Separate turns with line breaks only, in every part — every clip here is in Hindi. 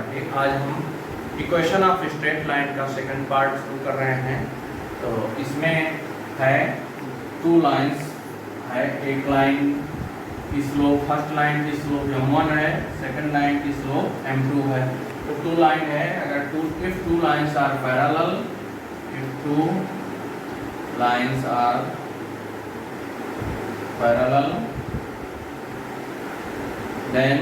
पार्ट। आज हम इक्वेशन ऑफ स्ट्रेट लाइन का सेकंड पार्ट शुरू कर रहे हैं। तो इसमें है टू लाइंस है, एक लाइन की स्लोप, फर्स्ट लाइन की स्लोप m1 है, सेकंड लाइन की स्लोप m2 है। तो टू लाइन है, अगर if two lines are parallel, if two lines are parallel, then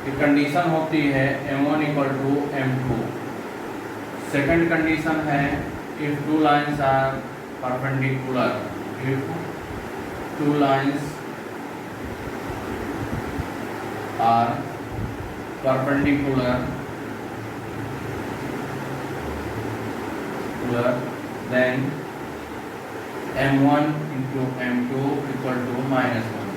की कंडीशन होती है m1 equal to m2। Second condition है if two lines are perpendicular, if two lines are perpendicular, then m1 into m2 equal to -1।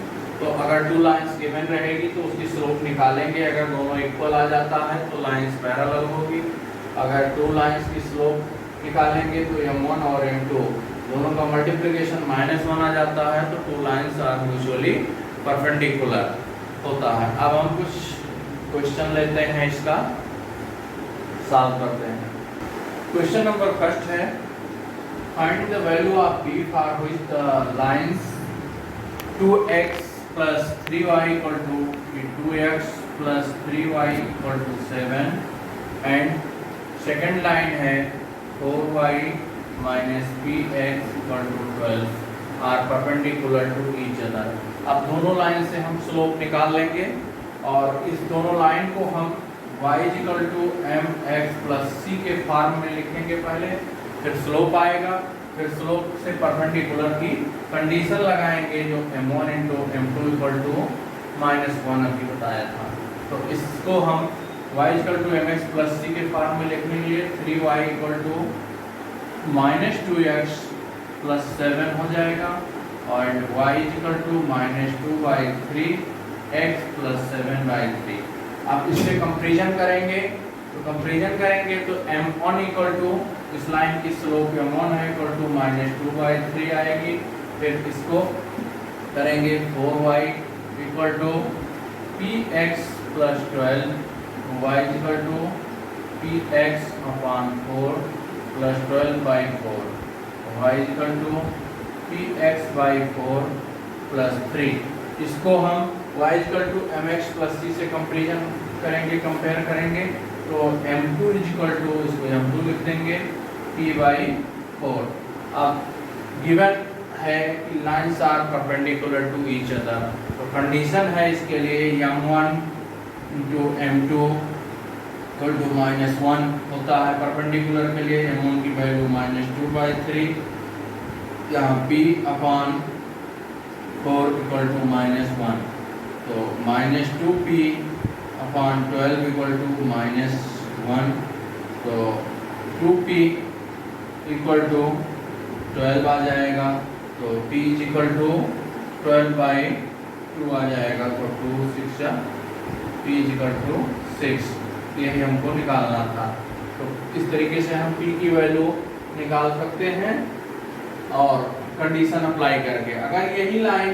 तो अगर टू लाइंस गिवन रहेगी तो उसकी स्लोप निकालेंगे, अगर दोनों इक्वल आ जाता है तो लाइंस पैरेलल होगी। अगर टू लाइंस की स्लोप निकालेंगे तो m1 और m2 दोनों का मल्टीप्लिकेशन -1 आ जाता है, तो two lines are mutually perpendicular होता है। अब हम कुछ क्वेश्चन लेते हैं, इसका सॉल्व करते हैं। क्वेश्चन नंबर फर्स्ट है, find the value of p for which the lines 2x plus 3y equal to 2x plus 3y equal to 7 and second line है 4y minus px equal to 12 are perpendicular to each other। अब दोनों लाइन से हम स्लोप निकाल लेंगे और इस दोनों लाइन को हम y equal to mx plus c के फॉर्म में लिखेंगे पहले, फिर स्लोप आएगा, फिर स्लोप से परपेंडिकुलर की कंडीशन लगाएंगे जो m1 into m2 equal to -1 अभी बताया था। तो इसको हम y equal to mx plus c के फॉर्म में लिखने के लिए 3y equal to -2x plus 7 हो जाएगा और y equal to -2/3x plus 7/3। अब इससे कंपेरिजन करेंगे, तो m1 इक्वल टू इस लाइन की स्लोप m1 है इक्वल टू -2/3 आएगी। फिर इसको करेंगे 4y equal to px plus 12, y equal to px upon 4 plus 12/4, y equal to px/4 plus 3। इसको हम y equal to mx plus c से कंपेरिजन करेंगे, कंपेयर करेंगे, तो m2 इक्वल टू इसको m2 लिख देंगे p/4। अब गिवन है कि lines are perpendicular to each other, तो कंडीशन है इसके लिए m1 into m2 equal to -1 होता है परपेंडिकुलर के लिए। m1 की वैल्यू -2/3, यहाँ p अपॉन 4 इक्वल टू -1, तो -2p अपॉन 12 इक्वल टू -1, तो 2p इक्वल टू 12 आ जाएगा, तो p इक्वल टू 12/2 आ जाएगा, तो 2 6 p इक्वल टू 6। यही हमको निकालना था। तो इस तरीके से हम p की वैल्यू निकाल सकते हैं और कंडीशन अप्लाई करके। अगर यही लाइन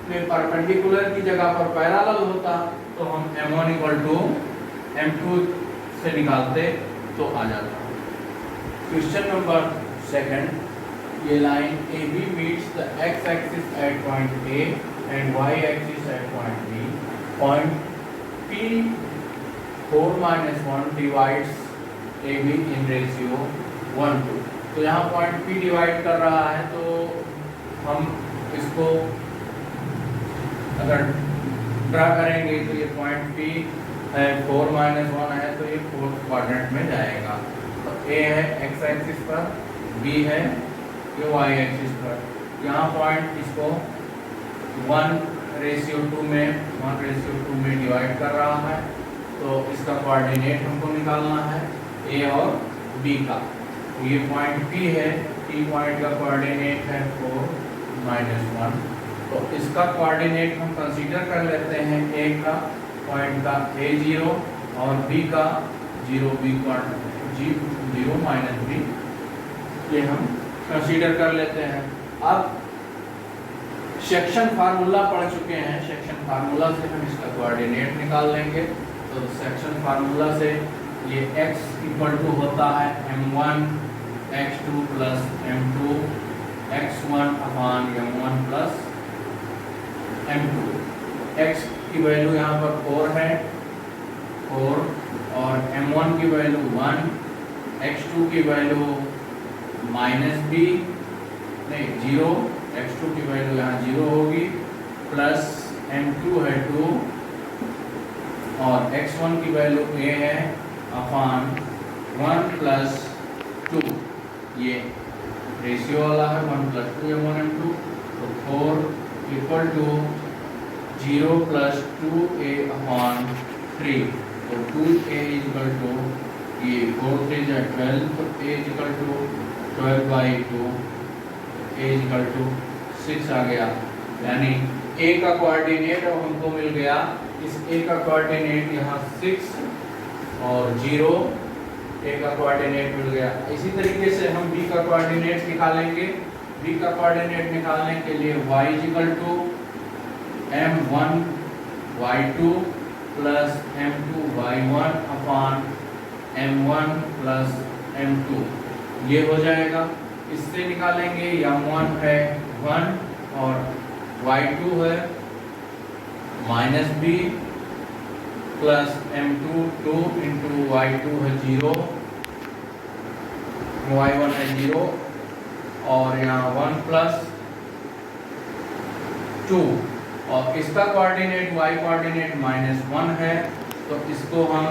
में परपेंडिकुलर की जगह पर पैरेलल होता तो हम m1 इक्वल टू m2 से निकालते तो आ जाता। क्वेश्चन नंबर सेकंड, ये line AB meets the x axis at point A and y axis at point B. Point P4-1 divides AB in ratio 1:2। तो यहाँ पॉइंट P डिवाइड कर रहा है, तो हम इसको अगर ड्रा करेंगे तो ये पॉइंट P है 4-1 है, तो ये 4th क्वाड्रेंट में जाएगा। तो A है x एक्सिस पर, B है ये y एक्सिस पर। यहाँ पॉइंट इसको 1:2 में डिवाइड कर रहा है, तो इसका कोऑर्डिनेट हमको निकालना है A और B का। तो ये पॉइंट P है, P पॉइंट का कोऑर्डिनेट है 4-1, तो इसका कोऑर्डिनेट हम कंसीडर कर लेते हैं A का पॉइंट का A0 और B का 0 B ये हम कंसीडर कर लेते हैं। अब सेक्शन फार्मूला पढ़ चुके हैं, सेक्शन फार्मूला से हम इसका कोऑर्डिनेट निकाल लेंगे। तो सेक्शन फार्मूला से ये x इक्वल टू होता है m1 x2 plus m2 x1 अपान m1 प्लस m2। x की वैल्यू यहाँ पर 4 है 4 और m1 की वैल्यू 1, x2 की वैल्यू -b नहीं 0, x2 की वैल्यू यहाँ 0 होगी, प्लस m2 है 2 और x1 की वैल्यू a है अपान 1 प्लस 2, ये रेशियो वाला है 1 प्लस 2 m1 m2, तो 4 इक्वल टू 0 प्लस 2a अपान 3, तो 2a इक्वल टू ये 4 3 जा 12, तो a equal to 12/2, a equal to 6 आ गया। यानी a का कोऑर्डिनेट अब हमको मिल गया, इस a का कोऑर्डिनेट यहाँ 6 और 0 a का कोऑर्डिनेट मिल गया। इसी तरीके से हम b का कोऑर्डिनेट निकालेंगे। b का कोऑर्डिनेट निकालने के लिए y equal to m1 y2 plus m2 y1 upon m1 plus m2, ये हो जाएगा। इससे निकालेंगे m1 है 1 और y2 है -b plus m2 2 into y2 है 0, y1 है 0 और यहाँ 1 प्लस 2, और इसका कोऑर्डिनेट y कोऑर्डिनेट -1 है, तो इसको हम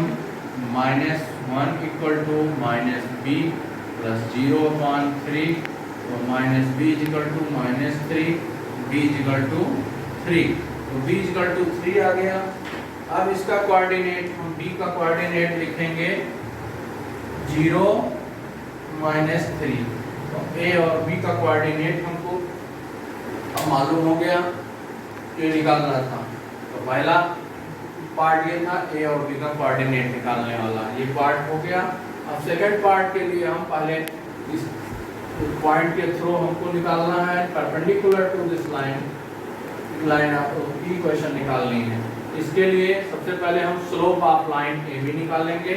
-1 इक्वल टू -b प्लस 0/3, तो -b equal to -3, b equal to 3, तो b इक्वल टू 3 आ गया। अब इसका कोऑर्डिनेट हम b का कोऑर्डिनेट लिखेंगे 0 -3, तो a और b का कोऑर्डिनेट हमको अब मालूम हो गया, ये निकालना था। तो पहला पार्ट ये था a और b का कोऑर्डिनेट निकालने वाला, ये पार्ट हो गया। अब सेकंड पार्ट के लिए हम पहले इस पॉइंट के थ्रू हमको निकालना है परपेंडिकुलर टू दिस लाइन आपको इक्वेशन निकालनी है। इसके लिए सबसे पहले हम स्लोप ऑफ लाइन AB निकालेंगे,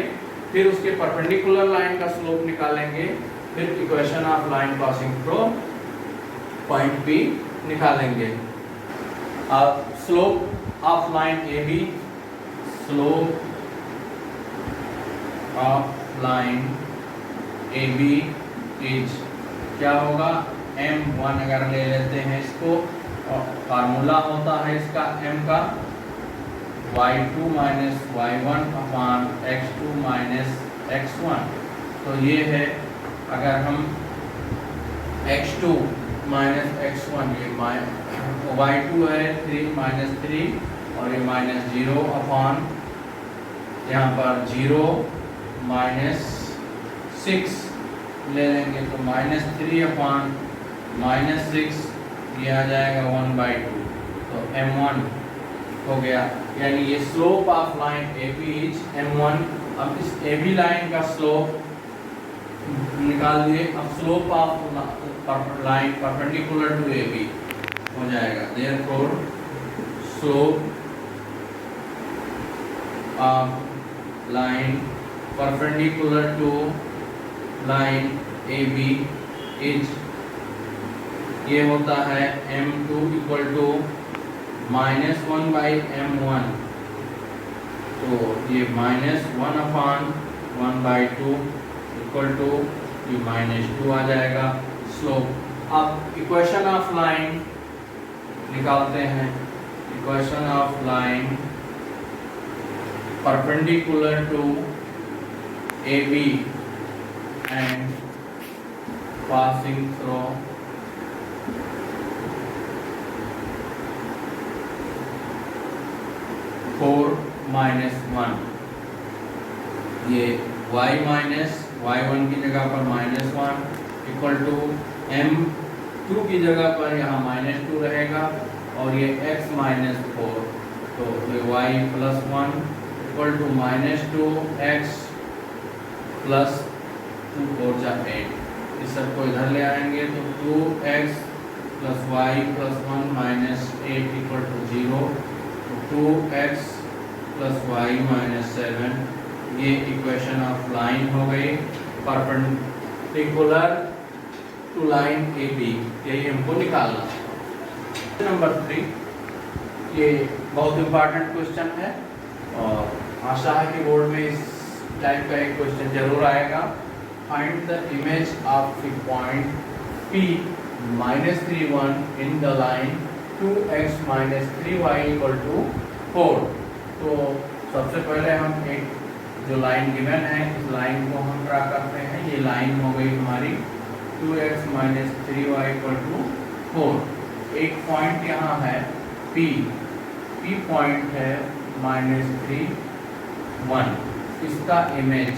फिर उसके परपेंडिकुलर लाइन का स्लोप निकालेंगे, फिर equation of line passing through point P निकालेंगे। अब slope of line AB, slope of line AB is क्या होगा, m1 अगर ले लेते हैं इसको, और फार्मूला होता है इसका m का y2 माइनस y1 अपान x2 माइनस x1, तो ये है अगर हम x2 माइनस x1, ये y2 है 3 माइनस 3 और ये माइनस 0 अपान यहाँ पर 0 माइनस 6 ले लेंगे, तो -3 अपान -6, ये आ जाएगा 1/2, तो m1 हो गया। यानी ये slope of line AB is m1। अब इस AB लाइन का स्लोप निकाल दिए, अब slope of line perpendicular to AB हो जाएगा, therefore slope of line perpendicular to line AB is, ये होता है m2 इक्वल टू -1/m1, तो ये -1 अपान 1/2 इक्वल टू ये -2 आ जाएगा स्लोप। अब इक्वेशन ऑफ लाइन निकालते हैं, equation of line perpendicular to AB and passing through -1, ये y माइनस y1 की जगह पर -1 इक्वल टू m2 की जगह पर यहाँ -2 रहेगा और ये x माइनस 4, तो y plus 1 equal to -2x plus 2 4 जा 8, इस सब को इधर ले आएंगे तो 2x plus y plus 1 minus 8 equal to 0, तो 2x प्लस वाई माइनस 7, ये इक्वेशन ऑफ लाइन हो गई perpendicular to line A B, यही हमको निकालना है। नंबर 3, ये बहुत इंपॉर्टेंट क्वेश्चन है और आशा है कि बोर्ड में इस टाइप का एक क्वेश्चन जरूर आएगा। Find the image of the point P minus 3 1 in the line 2x minus 3y equal to 4। तो सबसे पहले हम एक जो लाइन गिवन है इस लाइन को हम ड्रा करते हैं। ये लाइन हो गई हमारी 2x minus 3y equal to 4। एक पॉइंट यहाँ है P पॉइंट है -3 1। इसका इमेज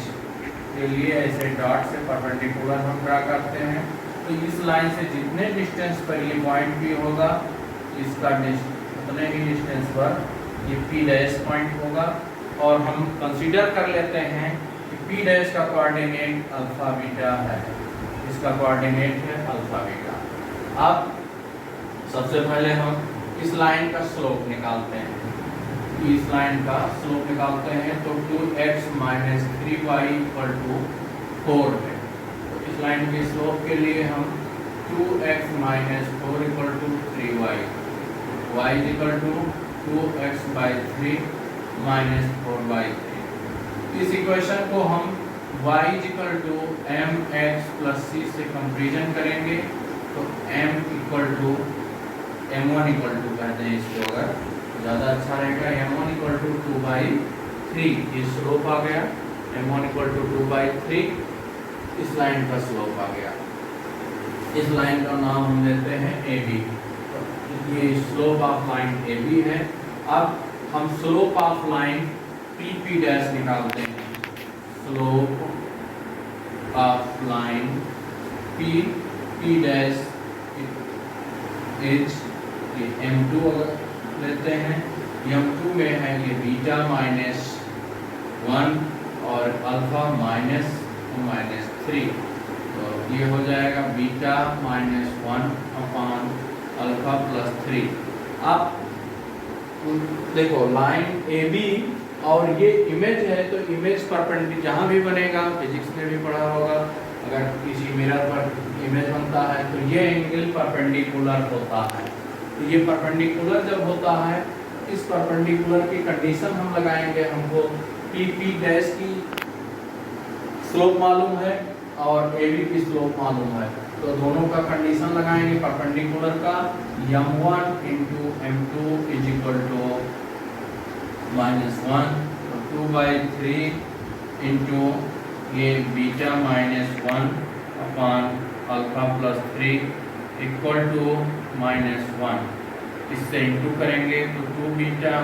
के लिए ऐसे डॉट से परपेंडिकुलर हम ड्रा करते हैं। तो इस लाइन से जितने डिस्टेंस पर ये पॉइंट P होगा, इसका उतने ही डिस्टेंस पर ये P डैश पॉइंट होगा। और हम कंसीडर कर लेते हैं कि P डैश का कोऑर्डिनेट अल्फा बीटा है, इसका कोऑर्डिनेट है अल्फा बीटा। अब सबसे पहले हम इस लाइन का स्लोप निकालते हैं। इस लाइन का स्लोप निकालते हैं तो 2x minus 3y equal to 4 है। तो इस लाइन के स्लोप के लिए हम 2x minus 4 equal to 3y, y is equal to 2x by 3 minus 4 by 3। इस इक्वेशन को हम y is equal to mx plus c से कंपैरिजन करेंगे तो m equal to m1 equal to कहते हैं इसको, अगर ज़्यादा अच्छा रहेगा m1 equal to 2 by 3, ये स्लोप आ गया। m1 equal to 2 by 3 इस लाइन का स्लोप आ गया। इस लाइन का नाम हम लेते हैं AB। तो ये स्लोप ऑफ लाइन AB है। अब हम slope of line PP dash निकालते हैं। Slope of line P dash is m2 अगर लेते हैं, m2 में है ये बीटा माइनस 1 और अल्फा माइनस 3। तो ये हो जाएगा beta minus 1 upon alpha plus 3। अब देखो लाइन AB और ये इमेज है, तो इमेज परपेंडिकुलर जहाँ भी बनेगा, फिजिक्स में भी पढ़ा होगा, अगर किसी मिरर पर इमेज बनता है तो ये एंगल परपेंडिकुलर होता है। तो ये परपेंडिकुलर जब होता है, इस परपेंडिकुलर की कंडीशन हम लगाएंगे। हमको PP डैश की स्लोप मालूम है और AB की स्लोप मालूम है, तो दोनों का कंडीशन लगाएंगे परपेंडिकुलर का। m1 into m2 is equal to -1, तो 2 by 3 into ये beta -1 upon alpha plus 3 equal to -1। इससे इंटू करेंगे तो 2 beta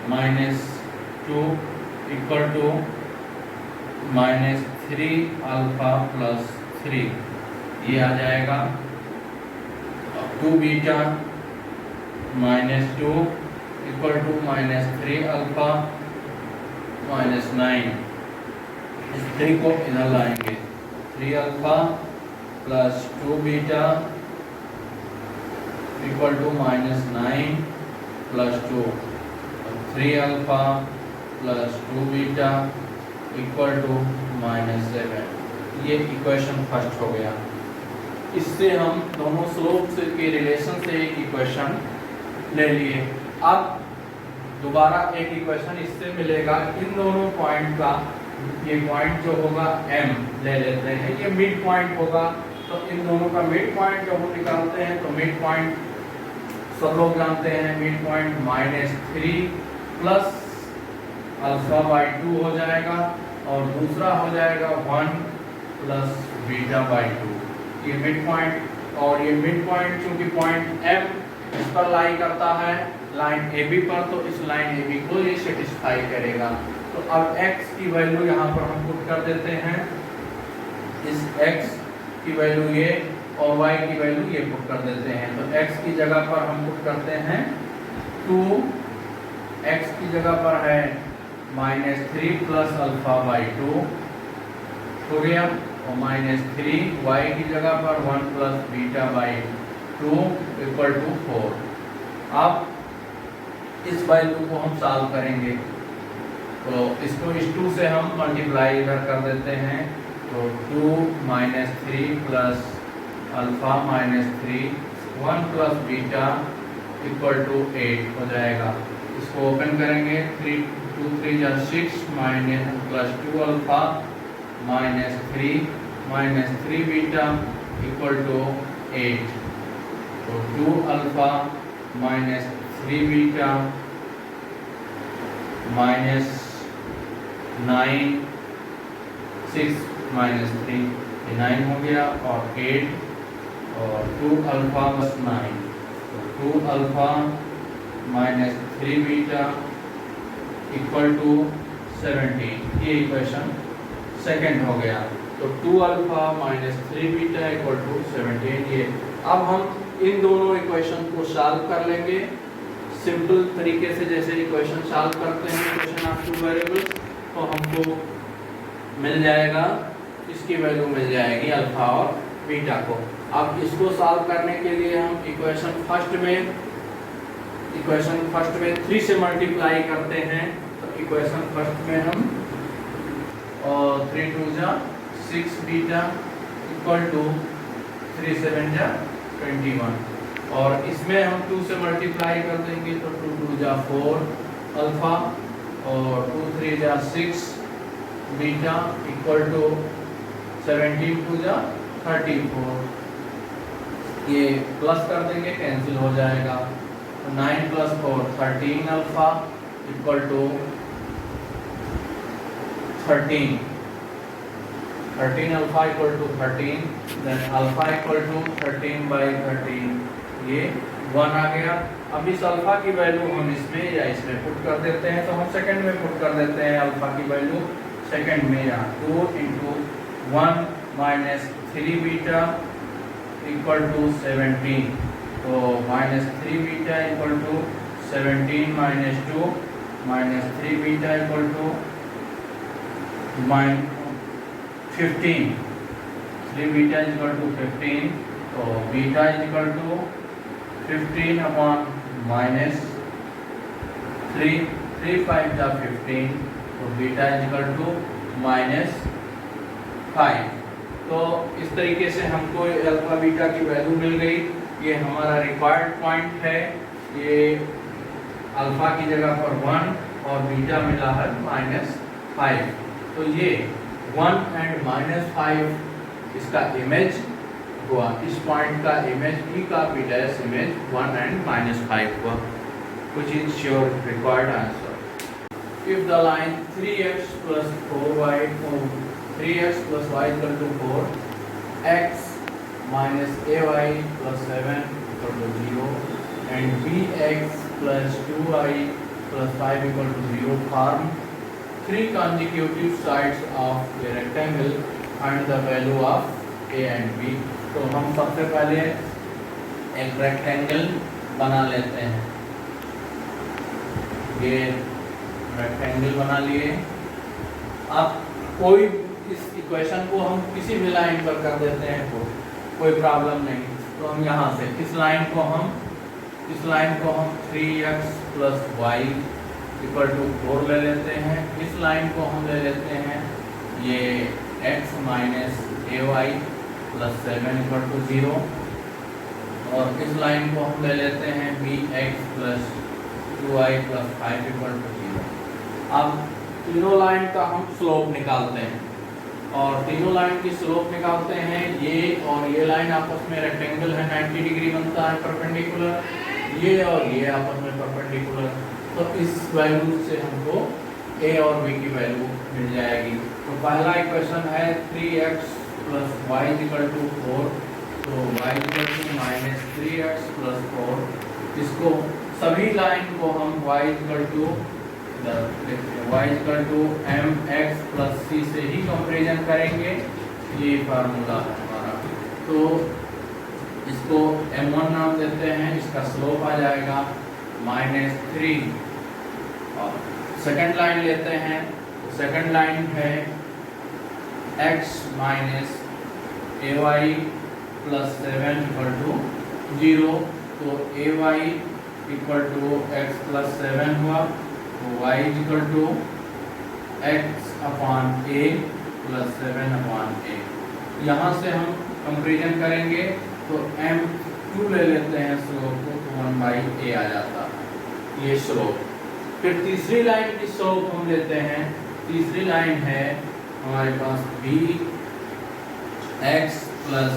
-2 equal to -3 alpha plus 3, ये आ जाएगा। 2 बीटा -2 इक्वल टू -3 अल्फा -9। इस 3 को इधर लाएंगे, 3 alpha plus 2 beta equal to -9 plus 2, 3 alpha plus 2 beta equal to -7। ये इक्वेशन फर्स्ट हो गया। इससे हम दोनों स्लोप से के रिलेशन से एक इक्वेशन ले लिए। अब दोबारा एक इक्वेशन इससे मिलेगा, इन दोनों पॉइंट का, ये पॉइंट जो होगा M ले लेते हैं, ये मिड पॉइंट होगा। तो इन दोनों का मिड पॉइंट जब हम निकालते हैं तो मिड पॉइंट सब लोग जानते हैं, mid point -3 plus alpha by 2 हो जाएगा और दूसरा हो जाएगा 1 प्लस बीटा बाई 2। ये मिड पॉइंट, और ये मिड पॉइंट चूंकि पॉइंट M इस पर लाई करता है लाइन AB पर, तो इस लाइन AB को ये सेटिस्फाई करेगा। तो अब x की वैल्यू यहाँ पर हम पुट कर देते हैं, इस x की वैल्यू ये और y की वैल्यू ये पुट कर देते हैं। तो x की जगह पर हम पुट करते हैं 2, x की जगह पर है -3 प्लस अल्फा बाई 2 हो गया, और -3 y की जगह पर 1 plus beta by 2 equal to 4। अब इस वैल्यू को हम सॉल्व करेंगे तो इसको इस 2 से हम मल्टीप्लाई इधर कर देते हैं, तो 2 minus 3 plus alpha minus 3 1 plus beta equal to 8 हो जाएगा। इसको ओपन करेंगे, 3 2 3 जा 6 minus plus 2 alpha minus 3 beta equal to 8, तो 2 alpha minus 3 beta minus 9 6 minus 3 ये 9 हो गया, और 8 और 2 अल्फा बस 9, तो 2 alpha minus 3 beta equal to 17, ये इक्वेशन सेकंड हो गया। तो 2 alpha minus 3 beta equal to 17 ये। अब हम इन दोनों इक्वेशन को सॉल्व कर लेंगे सिंपल तरीके से, जैसे इक्वेशन सॉल्व करते हैं इक्वेशन ऑफ 2 वेरिएबल्स, तो हमको मिल जाएगा, इसकी वैल्यू मिल जाएगी अल्फा और बीटा को। अब इसको सॉल्व करने के लिए हम इक्वेशन फर्स्ट में 3 से मल्टीप्लाई करते हैं, तो इक्वेशन फर्स्ट में हम 3 2 जा 6 बीटा इक्वल टू 3 7 जा 21, और इसमें हम 2 से मल्टीप्लाई कर देंगे, तो 2 2 जा 4 अल्फा और 2 3 जा 6 बीटा इक्वल टू 17 2 जा 34, ये प्लस कर देंगे कैंसिल हो जाएगा, तो 9 plus 4 13 alpha equal to 13 alpha equal to 13, then alpha equal to 13 by 13, ये 1 आ गया। अब इस अल्फा की वैल्यू हम इसमें या इसमें पुट कर देते हैं, तो हम सेकंड में पुट कर देते हैं अल्फा की वैल्यू सेकंड में, या 2 into 1 minus 3 beta equal to 17, तो minus 3 beta equal to 17 minus 2 minus 3 beta equal to 15, 3 beta equal to 15, तो beta equal to 15 upon minus 3 5 जा 15, तो बीटा इक्वल टू माइनस 5। तो इस तरीके से हमको अल्फा बीटा की वैल्यू मिल गई। ये हमारा रिक्वायर्ड पॉइंट है, ये अल्फा की जगह पर 1 और बीटा मिला है -5, तो ये 1 एंड -5 इसका इमेज हुआ, इस पॉइंट का इमेज ई का पी डैश इमेज 1 एंड -5 हुआ, which is your required answer. If the line 3x plus 4y 3x plus y equal to 4, x minus ay plus 7 equal to 0, and bx plus 2y plus 5 equal to 0 form 3 consecutive sides of a rectangle, and the value of a and b. तो हम सबसे पहले एक रेक्टेंगल बना लेते हैं, ये रेक्टेंगल बना लिए। अब कोई इस इक्वेशन को हम किसी भी लाइन पर कर देते हैं, तो कोई प्रॉब्लम नहीं। तो हम यहाँ से इस लाइन को हम 3x plus Y equal to 4 ले लेते हैं। इस लाइन को हम ले लेते हैं ये x minus a y plus 7 equal to 0, और इस लाइन को हम ले लेते हैं bx plus 2y plus 5 equal to 0। अब तीनों लाइन का हम स्लोप निकालते हैं, और तीनों लाइन की स्लोप निकालते हैं। ये और ये लाइन आपस में रेक्टेंगल है, 90 डिग्री बनता है परपेंडिकुलर, ये और ये आपस में परपेंडिकुलर। तो इस वैल्यू से हमको a और b की वैल्यू मिल जाएगी। तो पहला इक्वेशन है 3x plus Y equal to 4, तो y equal to minus 3x plus 4। इसको सभी लाइन को हम y equal to mx plus c से ही कंपेरिजन करेंगे, ये फार्मूला है हमारा। तो इसको m1 नाम देते हैं, इसका स्लोप आ जाएगा -3। और सेकंड लाइन लेते हैं, सेकंड लाइन है x minus a y plus 7 equal to 0, तो a y equal to x plus 7 हुआ, तो y equal to x upon a plus 7/a। यहाँ से हम कंपेरिजन करेंगे तो m2 ले लेते हैं स्लोप को, तो 1/a आ जाता है ये स्लोप। फिर तीसरी लाइन की स्लोप हम लेते हैं। तीसरी लाइन है हमारे पास bx plus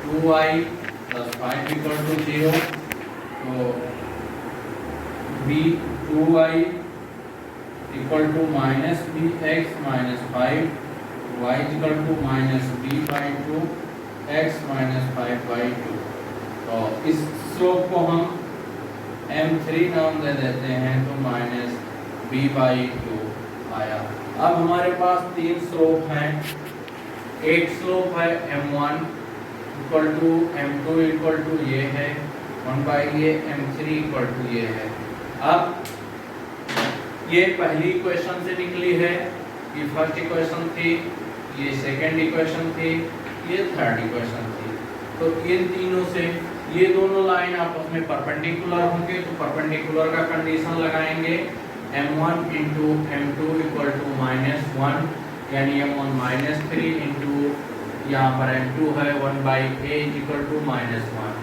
2y plus 5 equal to 0। तो b2y equal to minus bx minus 5, y equal to minus b/2 x minus 5/2। तो इस स्लोप को हम m3 नाम दे देते हैं, तो माइनस b/2 आया। अब हमारे पास तीन स्लोप हैं। एक स्लोप है m1 equal to m2 equal to ये है 1/a, m3 इक्वल टू ये है। अब ये पहली इक्वेशन से निकली है, ये फर्स्ट इक्वेशन थी, ये सेकंड इक्वेशन थी, ये थर्ड इक्वेशन थी। तो इन तीनों से ये दोनों लाइन आपस में परपेंडिकुलर होंगे, तो परपेंडिकुलर का कंडीशन लगाएंगे m1 into m2 equal to -1, यानी m1 -3 इंटू यहाँ पर m2 है 1/a इक्वल टू -1,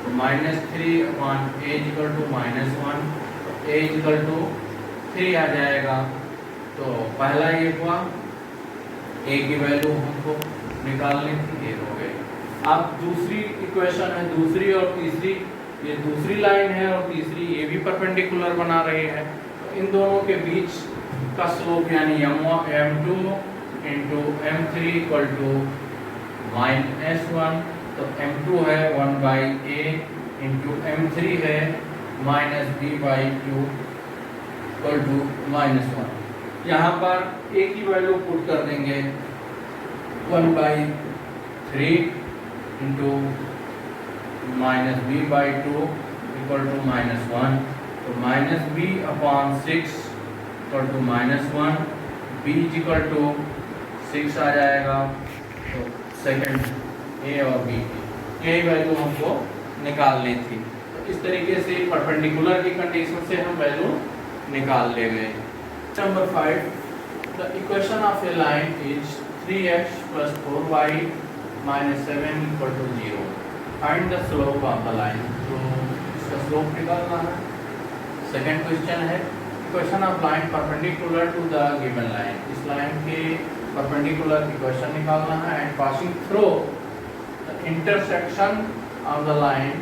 तो -3/a इक्वल टू -1, तो a इक्वल टू 3 आ जाएगा। तो पहला ये हुआ, a की वैल्यू हमको निकालनी थी, ये हो गई। अब दूसरी इक्वेशन है, दूसरी और तीसरी, ये दूसरी लाइन है और तीसरी ये भी परपेंडिकुलर बना रही है। तो इन दोनों के बीच का स्लोप यानी m2 into m3 equal to -1, तो m2 है 1/a इंटू m3 है -b/2 इक्वल टू -1। यहाँ पर a की वैल्यू पुट कर देंगे 1/3 इंटू -b/2 इक्वल टू -1, तो -b/6 equal to -1, b equal to 6 आ जाएगा। तो सेकंड a और b की यही वैल्यू हमको निकालनी थी। तो इस तरीके से परपेंडिकुलर की कंडीशन से हम वैल्यू निकाल ले गए। Number 5, the equation of A line is 3x plus 4y minus 7 equal to 0. Find the slope of the line. तो इसका स्लोप निकालना है। सेकंड क्वेश्चन है, equation of line perpendicular to the given line. इस लाइन के परपेंडिकुलर इक्वेशन निकालना है। And passing through the intersection of the line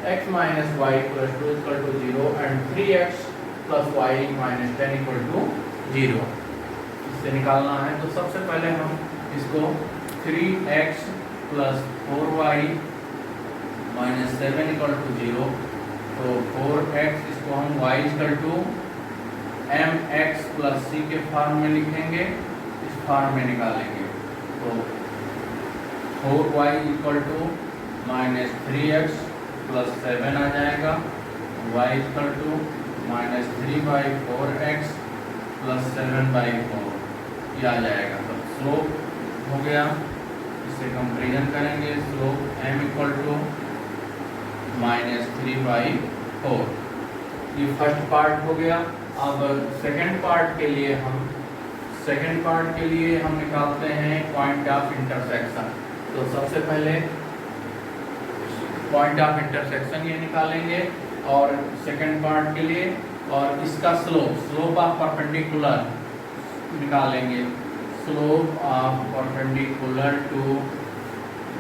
x minus y plus 2 equal to 0 and 3x plus y minus 10 equal to 0 इससे निकालना है। तो सबसे पहले हम इसको 3x plus 4y minus 7 equal to 0, तो 4x इसको हम y equal to mx plus c के फॉर्म में लिखेंगे, इस फॉर्म में निकालेंगे। तो 4y equal to minus 3x plus 7 आ जाएगा, y equal to minus 3/4x plus 7/4 ये आ जाएगा। तो स्लोप हो गया, इससे कंपेरिजन करेंगे। स्लोप m इक्वल टू -3/4, ये फर्स्ट पार्ट हो गया। अब सेकंड पार्ट के लिए हम निकालते हैं पॉइंट ऑफ इंटरसेक्शन। तो सबसे पहले पॉइंट ऑफ इंटरसेक्शन ये निकालेंगे और सेकंड पार्ट के लिए, और इसका स्लोप ऑफ परपेंडिकुलर निकालेंगे। Slope of perpendicular to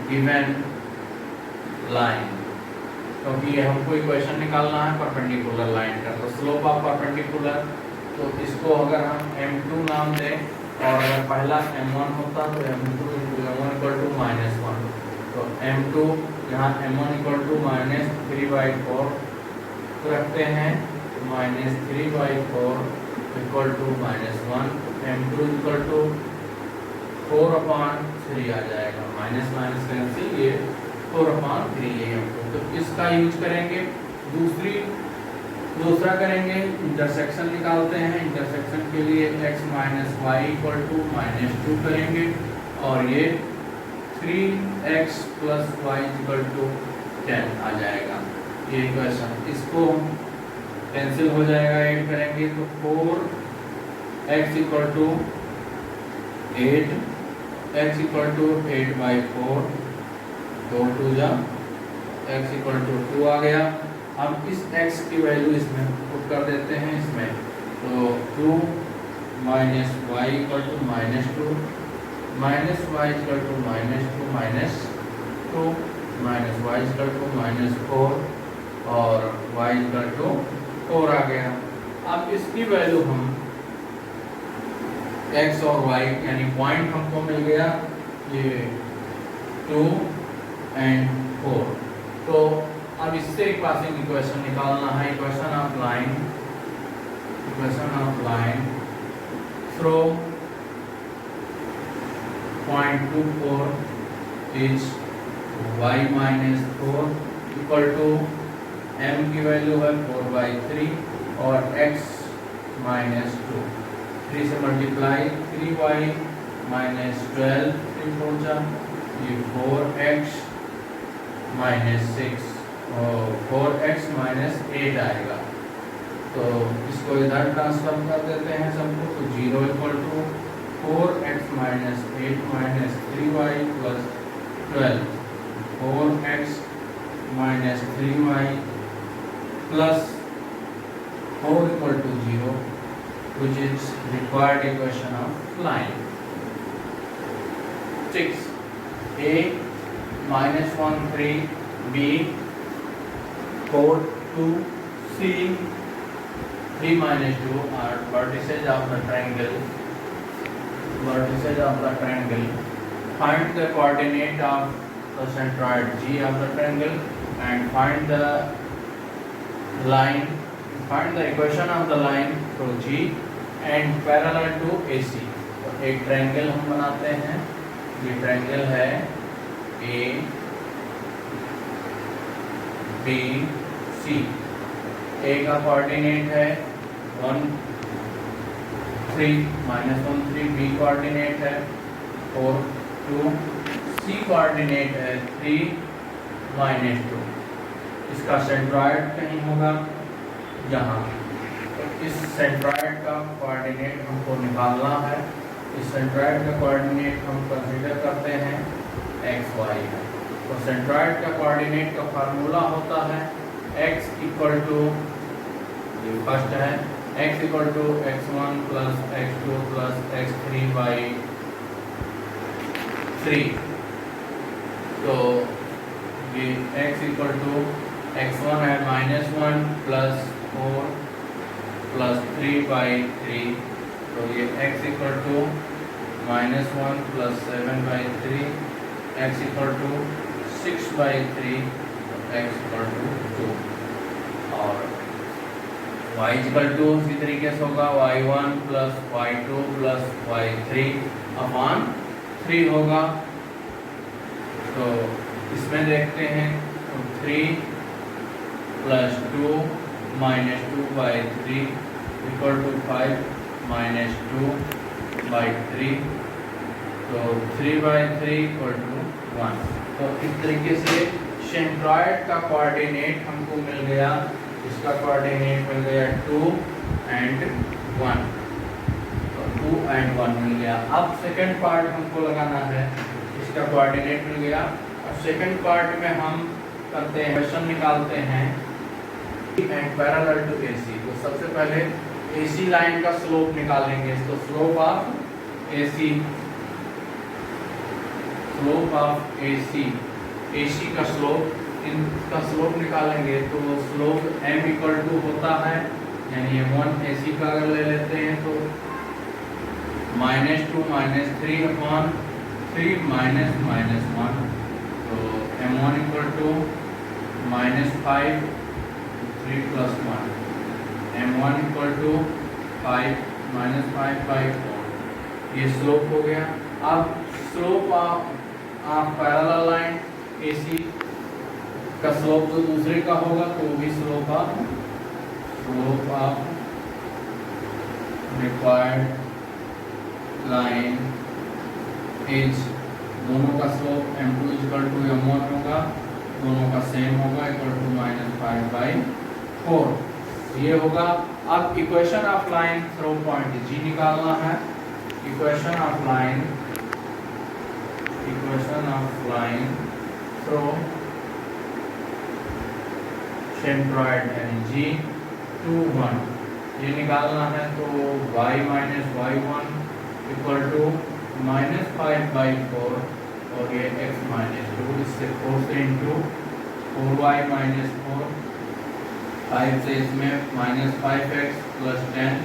given line, क्योंकि ये हमको इक्वेशन निकालना है परपेंडिकुलर लाइन का। तो स्लोप ऑफ परपेंडिकुलर, तो इसको अगर हम m2 नाम दें और अगर पहला m1 होता तो m2 × m1 इक्वल टू -1, तो m2 यहाँ m1 इक्वल टू -3/4 रखते हैं, -3/4 equal to -1, m2 equal to 4/3 आ जाएगा। माइनस माइनस कैंसिल, ये 4/3 ये m2। तो इसका यूज करेंगे। दूसरा करेंगे इंटरसेक्शन निकालते हैं। इंटरसेक्शन के लिए x - y इक्वल टू -2 करेंगे और ये 3x plus y equal to 10 आ जाएगा ये इक्वेशन। इसको कैंसिल हो जाएगा, ऐड करेंगे तो 4x equal to 8, x equal to 8/4, 4 2 जा x इक्वल टू 2 आ गया। अब इस x की वैल्यू इसमें पुट कर देते हैं इसमें, तो 2 minus y equal to -2, minus y equal to -2 -2, minus y equal to -4 और y इक्वल टू 4 आ गया। अब इसकी वैल्यू हम x और y यानी पॉइंट हमको मिल गया ये 2 एंड 4। तो अब इससे एक पासिंग इक्वेशन निकालना है, equation of line from point 2 4 is y minus 4 equal to m की वैल्यू है 4/3 और x माइनस 2, 3 से मल्टीप्लाई 3y माइनस 12, 3 4 जा ये 4x माइनस 6 और 4x माइनस 8 आएगा। तो इसको इधर ट्रांसफर कर देते हैं सबको, तो 0 equal to 4x minus 8 minus 3y plus 12, 4x minus 3y plus 4 equal to 0, which is required equation of line. 6 a minus 1 3 b 4 2 c 3 minus 2 are vertices of the triangle. Find the coordinate of the centroid G of the triangle and find the equation of the line through G and parallel to AC। तो एक ट्रायंगल हम बनाते हैं, ये ट्रायंगल है A B C। A का कोऑर्डिनेट है 1 3 -1 3, B कोऑर्डिनेट है 4 2, C कोऑर्डिनेट है 3 -2। इसका सेंट्रॉइड कहीं होगा यहाँ, तो इस सेंट्रॉइड का कोऑर्डिनेट हमको निकालना है। इस सेंट्रॉइड का कोऑर्डिनेट हम कंसीडर करते हैं एक्स वाई है। तो सेंट्रॉइड का कोऑर्डिनेट का फार्मूला होता है x इक्वल टू, ये फर्स्ट है x equal to x1 plus x2 plus x3/3। तो ये x इक्वल टू x1 है -1 प्लस 4 प्लस 3/3, तो ये x equal to -1 plus 7/3, x equal to 6/3, x equal to 2 और y इक्वल टू इसी तरीके से होगा y1 plus y2 plus y3 upon 3 होगा। तो इसमें देखते हैं तो 3 plus 2 minus 2/3 equal to 5 minus 2/3, तो 3/3 इक्वल टू 1। तो इस तरीके से सेंट्रॉइड का कोऑर्डिनेट हमको मिल गया, इसका कोऑर्डिनेट मिल गया 2 and 1, तो 2 and 1 मिल गया। अब सेकंड पार्ट हमको लगाना है, इसका कोऑर्डिनेट मिल गया और सेकंड पार्ट में हम करते हैं इक्वेशन निकालते हैं एंड पैरेलल टू AC। तो सबसे पहले AC लाइन का स्लोप निकालेंगे, तो स्लोप ऑफ AC का स्लोप, इनका स्लोप निकालेंगे तो स्लोप m इक्वल टू होता है, यानी m1 AC का अगर ले लेते हैं तो -2 -3 अपॉन 3 -1, तो m1 equal to -5 3 + 1, m1 equal to 5 -5/4, ये स्लोप हो गया। अब slope of parallel line AC का स्लोप जो दूसरे का होगा तो वो भी slope of required line is, दोनों का slope m2 equal to m1 होगा, दोनों का सेम होगा इक्वल टू -5/4 ये होगा। अब equation of line through point G निकालना है, equation of line through centroid यानी G21 ये निकालना है, तो y minus y1 equal to -5/4 और ये x माइनस 2, इससे 4 से इंटू 4y माइनस 4, 5 से इसमें -5x प्लस 10,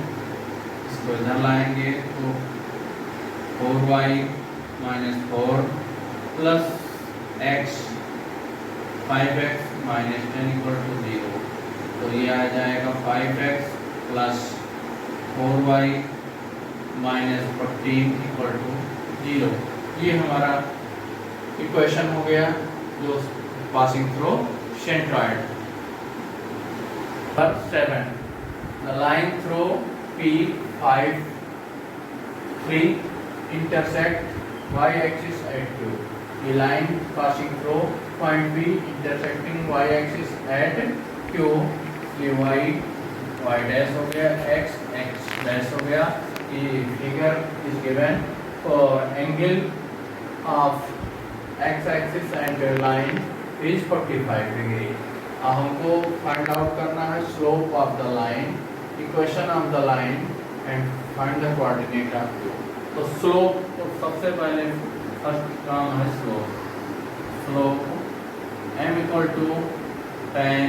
इसको इधर लाएंगे तो 4y minus 4 plus x 5x minus 10 equal to 0, तो ये आ जाएगा 5x plus 4y minus 14 equal to 0। ये हमारा इक्वेशन हो गया जो passing through centroid. 7 the line through P5 3 intersect y axis at Q। ये line passing through point P intersecting y axis at Q, ये y डैश हो गया, x डैश हो गया। ये figure is given for angle of x axis and line is 45 degree. अब हमको फाइंड आउट करना है slope of the line, equation of the line and find the coordinate of Q। तो स्लोप, तो सबसे पहले फर्स्ट काम है slope m equal to tan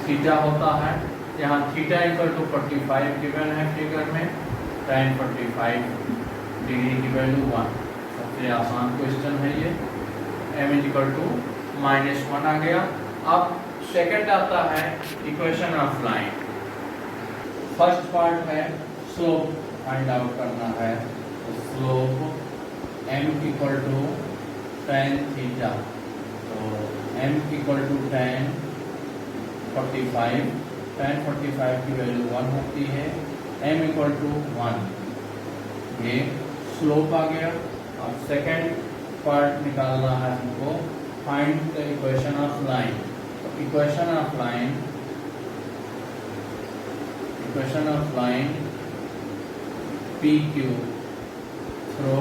theta होता है, यहाँ थीटा इक्वल टू 45 गिवन है फिगर में, tan 45 डिग्री की वैल्यू 1। सबसे आसान क्वेश्चन है ये। m इक्वल टू -1 आ गया। अब सेकंड आता है equation of line. First part है स्लोप फाइंड आउट करना है, तो slope m equal to tan theta, तो m इक्वल टू tan 45 की वैल्यू 1 होती है, m इक्वल टू 1, ये स्लोप आ गया। अब सेकंड पार्ट निकालना है हमको, find the equation of line. तो equation of line PQ through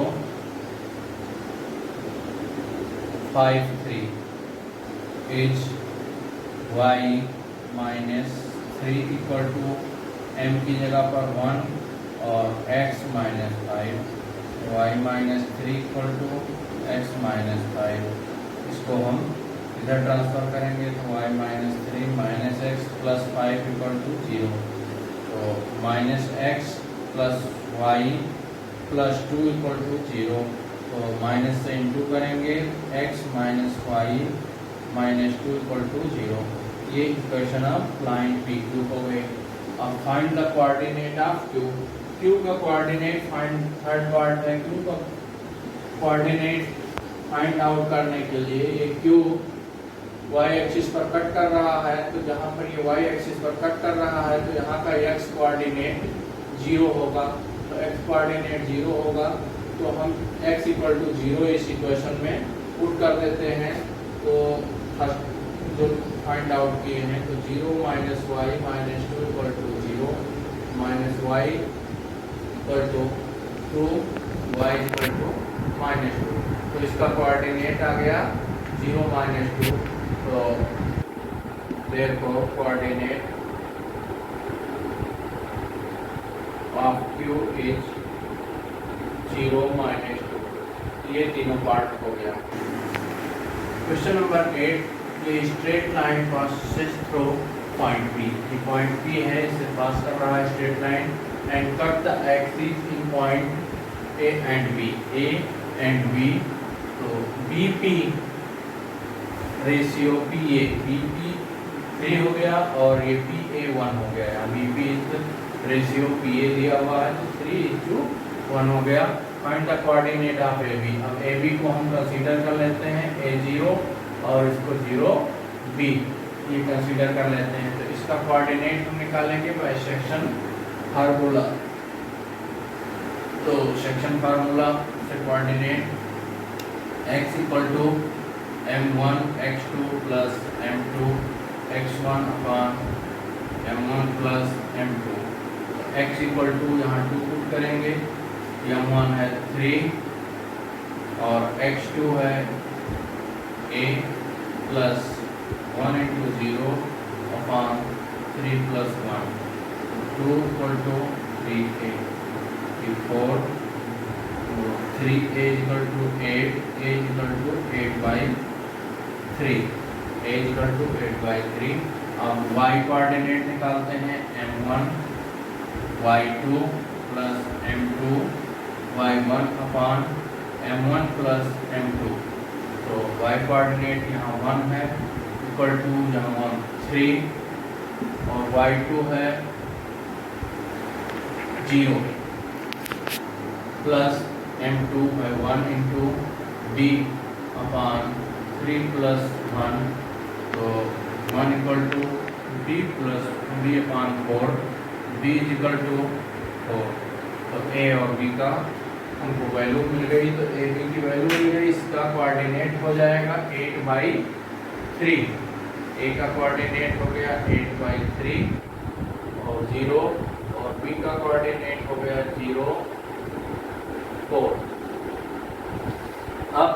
5 3 is y minus 3 equal to m की जगह पर 1 और x minus 5, y minus 3 equal to x minus 5। इसको हम इधर ट्रांसफर करेंगे तो y minus 3 minus x plus 5 equal to 0, तो minus x plus y plus 2 equal to 0, तो माइनस से इंटू करेंगे x minus y minus 2 equal to 0। ये इक्वेशन ऑफ लाइन PQ हो गई। अब find the coordinate of Q। Q का कोऑर्डिनेट फाइंड, थर्ड पार्ट है Q का कोऑर्डिनेट फाइंड आउट करने के लिए, ये Q y एक्सिस पर कट कर रहा है, तो जहाँ पर ये y एक्सिस पर कट कर रहा है तो यहाँ का x कोऑर्डिनेट 0 होगा, तो x कोऑर्डिनेट 0 होगा, तो हम x इक्वल टू 0 इस इक्वेशन में पुट कर देते हैं। तो जो फाइंड आउट किए हैं, तो 0 minus y minus 2 equal to 0, minus y equal to 2, y equal to minus 2, तो इसका कोऑर्डिनेट आ गया 0 माइनस 2, तो therefore coordinate of Q is 0 minus 2। ये तीनों पार्ट हो गया। क्वेश्चन नंबर 8, ये straight line passes through point P। ये पॉइंट P है, इसे पास कर रहा है straight line, and cut the axis in point A and B। तो BP रेशियो PA, BP 3 हो गया और ये PA 1 हो गया। BP इज रेशियो PA दिया हुआ है, तो 3:1 हो गया। Find the coordinate of AB। अब AB को हम कंसीडर कर लेते हैं A0 और इसको 0B ये कंसीडर कर लेते हैं, तो इसका कोऑर्डिनेट हम निकालेंगे बाय सेक्शन फार्मूला। तो सेक्शन फार्मूला से coordinate x equal to m1 x2 plus m2 x1 upon m1 plus m2, x equal to यहाँ 2 पुट करेंगे, m1 है 3 और x2 है a plus 1 into 0 upon 3 plus 1, 2 equal to 3a, 4, 3a equal to 8, a equal to 8 by 3, a equal to 8 by 3। अब y कोऑर्डिनेट निकालते हैं, m1 y2 plus m2 y1 upon m1 plus m2। तो y कोऑर्डिनेट यहाँ 1 है इक्वल टू यहाँ 3 और y2 है 0 प्लस m2 है 1 इंटू b अपॉन 3 प्लस 1, तो 1 equal to b plus 3 upon 4, b is equal to 4। तो a और b का हमको वैल्यू मिल गई, तो a b की वैल्यू मिल गई। इसका कोऑर्डिनेट हो जाएगा 8 बाई 3, a का कोऑर्डिनेट हो गया 8 बाई 3 और 0, और b का कोऑर्डिनेट हो गया 0, 4। अब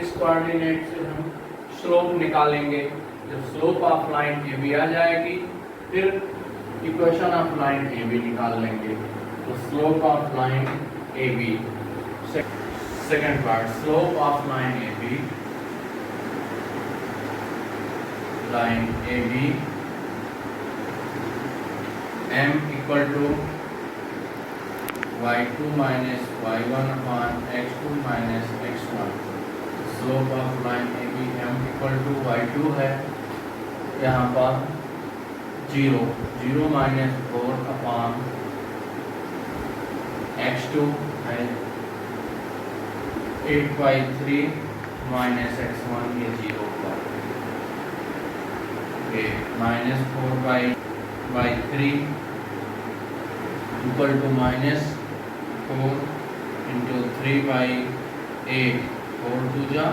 इस कोऑर्डिनेट से हम स्लोप निकालेंगे। जब slope of line A B आ जाएगी, फिर equation of line A B निकाल लेंगे। तो slope of line A B, second part, slope of line A B, line A B m equal to y2 minus y1 upon x2 minus x1। Slope of line A B m equal to y2 है यहाँ पर 0, 0 माइनस 4 अपॉन x2 है 8 बाई 3 माइनस x1, ये 0 पर minus 4 by 3 equal to minus 4 into 3 by 8, 4 2 जा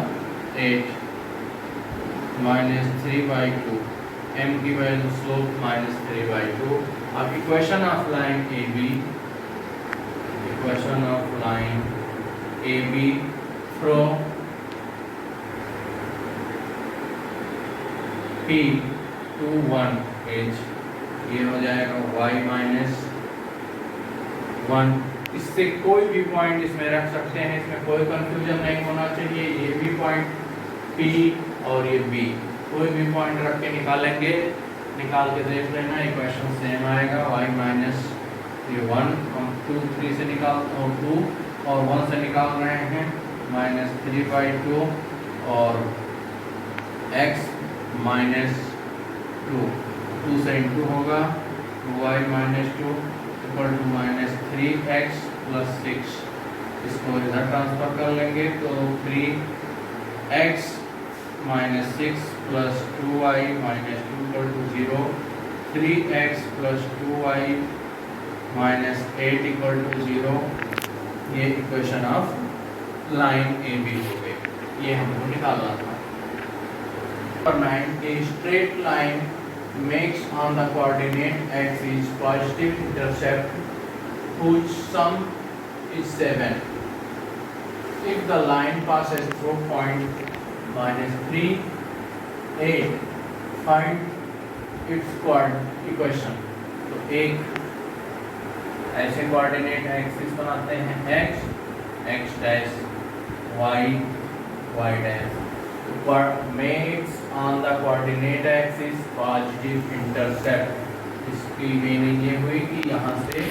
8 माइनस 3 बाई 2, m की वैल्यू स्लोप माइनस 3 बाई 2। अब equation of line A B, equation of line A B from p to 1 h, ये हो जाएगा y माइनस 1। इससे कोई भी पॉइंट इसमें रख सकते हैं, इसमें कोई कंफ्यूजन नहीं होना चाहिए। ये भी पॉइंट P और ये B, कोई भी पॉइंट रख के निकालेंगे, निकाल के देख लेना, इक्वेशन सेम आएगा। y माइनस ये 1 हम 2 3 से निकाल और 2 और 1 से निकाल रहे हैं, माइनस 3 बाई 2 और x माइनस 2, 2 से इंटू होगा, y minus 2 equal to minus 3x plus 6। इसको इधर ट्रांसफर कर लेंगे, तो 3x minus 6 plus 2y minus 2 equal to 0, 3x plus 2y minus 8 equal to 0। ये equation of line A B हो गई, ये हमको निकालना था। और 9, a straight line makes on the coordinate axis positive intercept whose sum is 7. If the line passes through point -3, 8, find its equation। तो एक ऐसे कोऑर्डिनेट एक्सिस बनाते हैं, x, x dash, y, y dash. Makes on the coordinate axis positive intercept। इसकी मीनिंग ये हुई कि यहाँ से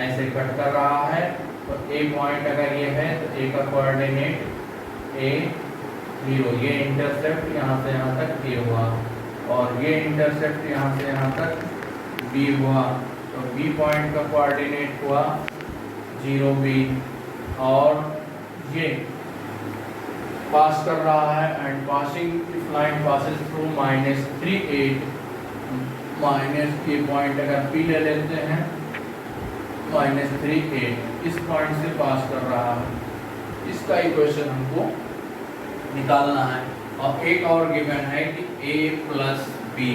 ऐसे कट कर रहा है, तो a पॉइंट अगर ये है तो a का कोऑर्डिनेट a 0, ये इंटरसेप्ट यहाँ से यहाँ तक a हुआ, और ये इंटरसेप्ट यहाँ से यहाँ तक b हुआ, तो b पॉइंट का कोऑर्डिनेट हुआ 0 b, और ये पास कर रहा है and passing if line passes through -3 8, minus के पॉइंट अगर p ले लेते हैं -3 8, इस पॉइंट से पास कर रहा है, इसका इक्वेशन हमको निकालना है। और एक और गिवन है कि a plus b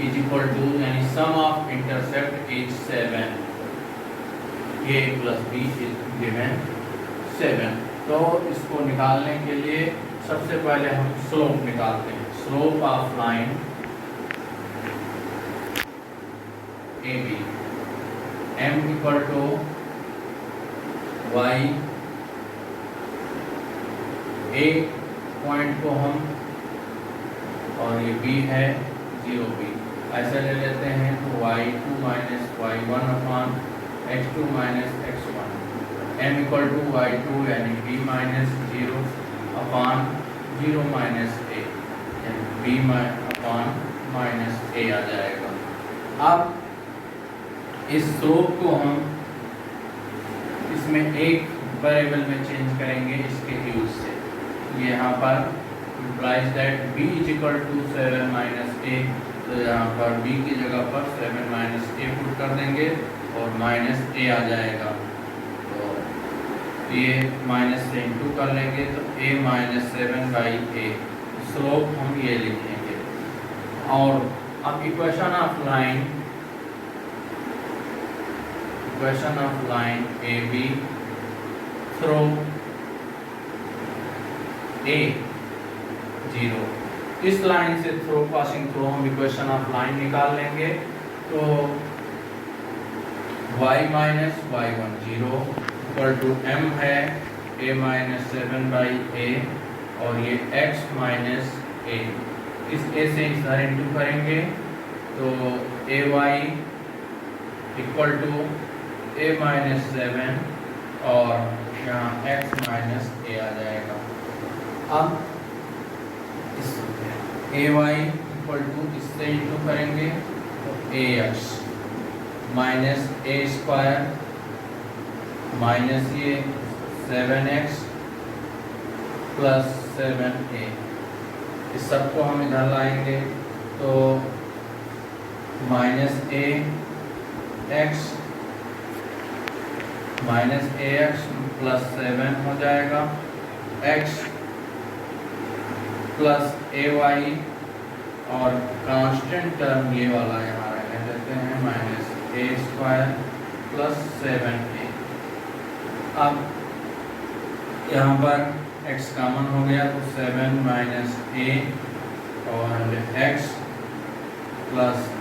is equal to, यानी sum of intercept is 7। a plus b is given 7। तो इसको निकालने के लिए सबसे पहले हम स्लोप निकालते हैं। Slope of line AB m equal to y, a point को हम और ये b है 0b, ऐसे ले लेते हैं तो y2 minus y1 upon x2 minus x1, m equal to y2 यानी b minus 0 upon 0 minus a, यानी b अपॉन माइनस a आ जाएगा। अब इस स्लोप को हम इसमें एक वेरिएबल में चेंज करेंगे इसके यूज से। ये यहाँ पर implies that b is equal to 7 minus a, तो यहाँ पर b की जगह पर 7 माइनस a पुट कर देंगे और माइनस a आ जाएगा। तो ये माइनस से इंटू कर लेंगे तो a minus 7 by a, slope हम ये लिखेंगे। और अब equation of line AB through A 0, इस लाइन से थ्रू पासिंग थ्रू हम इक्वेशन ऑफ लाइन निकाल लेंगे। तो y minus y1 0 equal to m है a माइनस 7 बाई a और ये x माइनस a, इस a से इस तरह इंटू करेंगे तो ay equal to a minus 7 और यहाँ x माइनस a आ जाएगा। अब इस ay इक्वल टू इससे इंटू करेंगे तो ax minus a square minus ये 7x प्लस 7a, इस सबको हम इधर लाएंगे तो minus a x minus ax plus 7 हो जाएगा, x प्लस ay और कांस्टेंट टर्म ये वाला यहाँ रहने देते हैं माइनस a स्क्वायर प्लस 7a। अब यहाँ पर x कॉमन हो गया तो 7 माइनस a और x plus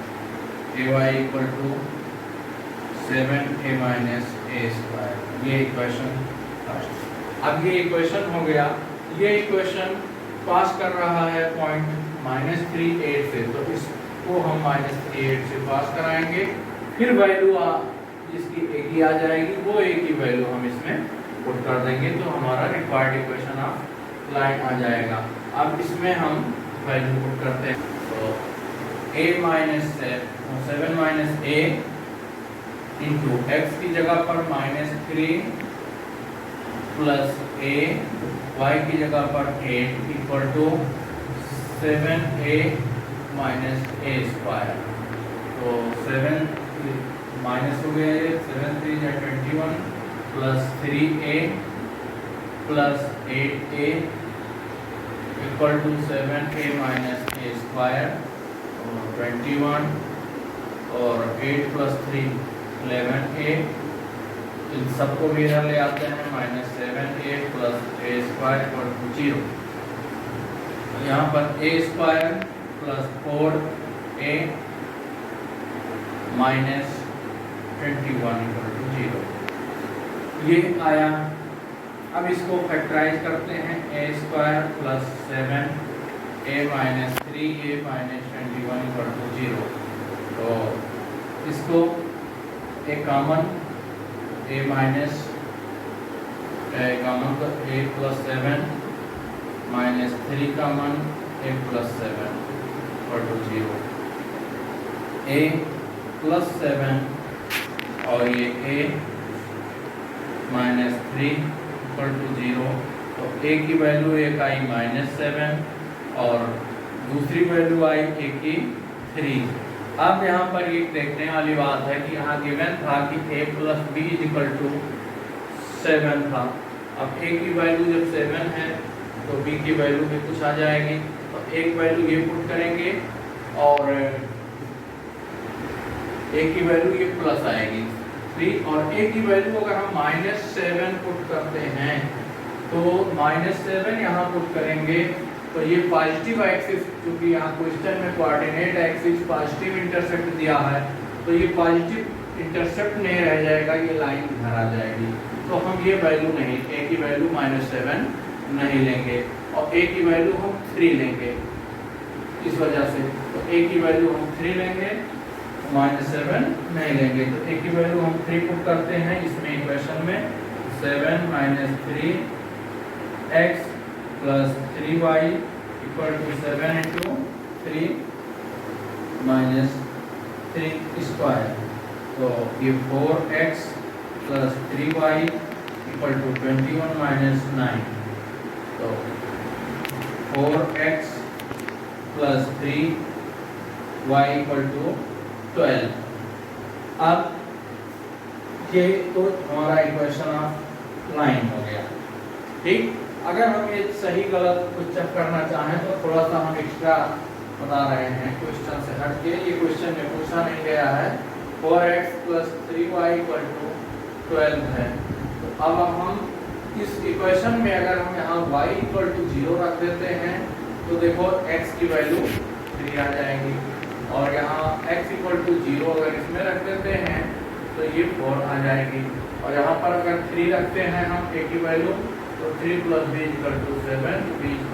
ay equal to 7a minus a square, ये इक्वेशन फर्स्ट। अब ये इक्वेशन हो गया, ये इक्वेशन पास कर रहा है पॉइंट -3 8 से, तो इसको हम -3 8 से पास कराएंगे, फिर वैल्यू जिसकी एक ही आ जाएगी वो एक ही वैल्यू हम इसमें पुट कर देंगे तो हमारा रिक्वायर्ड इक्वेशन ऑफ लाइन आ जाएगा। अब इसमें हम वैल्यू पुट करते हैं तो a minus 7 minus a into x की जगह पर -3 प्लस a, y की जगह पर 8 equal to 7a minus a square. तो 7 माइनस हो गया ये 7 3 या 21 plus 3a plus 8a equal to 7a minus a square और 21 और 8 प्लस 3 11a, इन सबको भी इधर ले आते हैं -7a plus a square equal to 0। तो यहाँ पर a स्क्वायर plus 4a minus 21 equal to 0, ये आया। अब इसको फैक्टराइज करते हैं a स्क्वायर plus 7a minus 3a minus 21 equal to 0। तो इसको एक कॉमन a माइनस कॉमन तो a plus 7 minus 3 common a plus 7 equal to 0, a plus 7 और ये a माइनस 3 इक्वल टू 0। तो a की वैल्यू एक आई -7 और दूसरी वैल्यू आई a की 3। अब यहाँ पर ये देखने वाली बात है कि यहाँ गिवन था कि a plus b equal to 7 था। अब a की वैल्यू जब 7 है तो b की वैल्यू भी कुछ आ जाएगी, तो एक वैल्यू ये पुट करेंगे और a की वैल्यू ये प्लस आएगी 3 और a की वैल्यू अगर हम -7 पुट करते हैं तो -7 यहाँ पुट करेंगे तो ये पॉजिटिव एक्सिस, क्योंकि यहाँ क्वेश्चन में कोऑर्डिनेट एक्सिस पॉजिटिव इंटरसेप्ट दिया है तो ये पॉजिटिव इंटरसेप्ट नहीं रह जाएगा, ये लाइन इधर आ जाएगी। तो हम ये वैल्यू नहीं, a की वैल्यू -7 नहीं लेंगे और a की वैल्यू हम 3 लेंगे इस वजह से। तो a की वैल्यू हम 3 लेंगे, -7 नहीं लेंगे। तो a की वैल्यू हम 3 पुट करते हैं इसमें इक्वेशन में, 7 - 3x + 3y = 7 × 3 - 3 स्क्वायर। तो ये 4x + 3y = 21 - 9। तो 4x + 3y = 12। अब ये तो हमारा इक्वेशन ऑफ लाइन हो गया, ठीक। अगर हम ये सही गलत कुछ चेक करना चाहें तो थोड़ा सा हम एक्स्ट्रा बता रहे हैं क्वेश्चन से हट के। ये क्वेश्चन में पूछा नहीं गया है, 4x + 3y = 12 है। तो अब हम इस इक्वेशन में अगर हम यहाँ y = 0 रख देते हैं तो देखो x की वैल्यू 3 आ जाएगी, और यहाँ x = 0 अगर इसमें रख देते हैं तो ये 4 आ जाएगी, और यहाँ पर अगर 3 रखते हैं हम a की वैल्यू तो 3 + b = 7, b =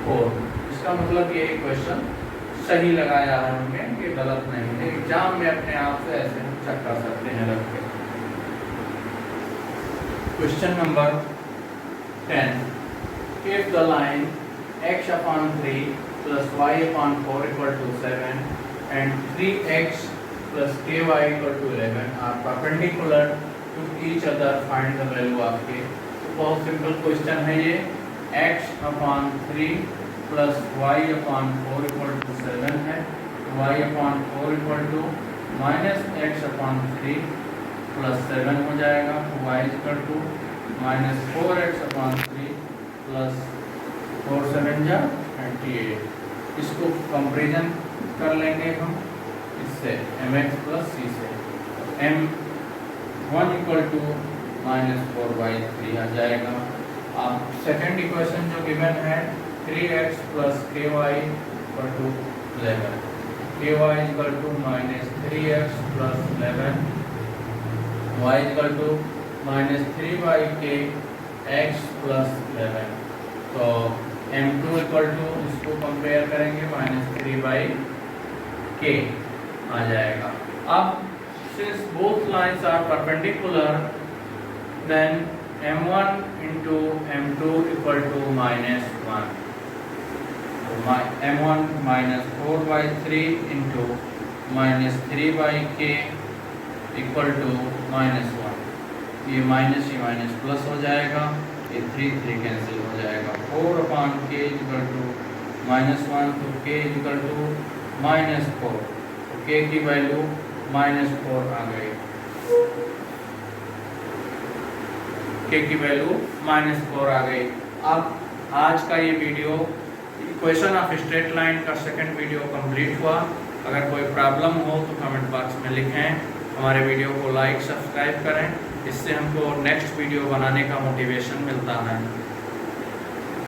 4। इसका मतलब ये क्वेश्चन सही लगाया है हमने, ये गलत नहीं है। एग्जाम में अपने आप से ऐसे चेक कर सकते हैं रख के। Question number 10, if the line x/3 + y/4 = 7 and 3x + ky = 11 are perpendicular to each other, find the value of k। बहुत सिंपल क्वेश्चन है ये, x/3 + y/4 = 7 है, y/4 = -x/3 + 7 हो जाएगा, y = -4x/3 + 4 × 7 = 28। इसको कंपेरिजन कर लेंगे हम इससे mx + c से, m1 = -4/3 आ जाएगा। अब सेकंड इक्वेशन जो गिवन है 3x + ky = 11, ky = -3x + 11, y = -3/k x + 11। तो m2 = इसको कंपेयर करेंगे -3/k आ जाएगा। अब since both lines are perpendicular then m1 × m2 = -1। तो m1 -4/3 × -3/k = -1। ये माइनस ही माइनस प्लस हो जाएगा, ये 3 कैंसिल हो जाएगा। 4/k = -1, तो k = -4, तो k की वैल्यू -4 आ गई, k की वैल्यू -4 आ गई। अब आज का ये video equation of straight line का सेकंड वीडियो कंप्लीट हुआ। अगर कोई प्रॉब्लम हो तो कमेंट बॉक्स में लिखें, हमारे वीडियो को लाइक सब्सक्राइब करें, इससे हमको नेक्स्ट वीडियो बनाने का मोटिवेशन मिलता है।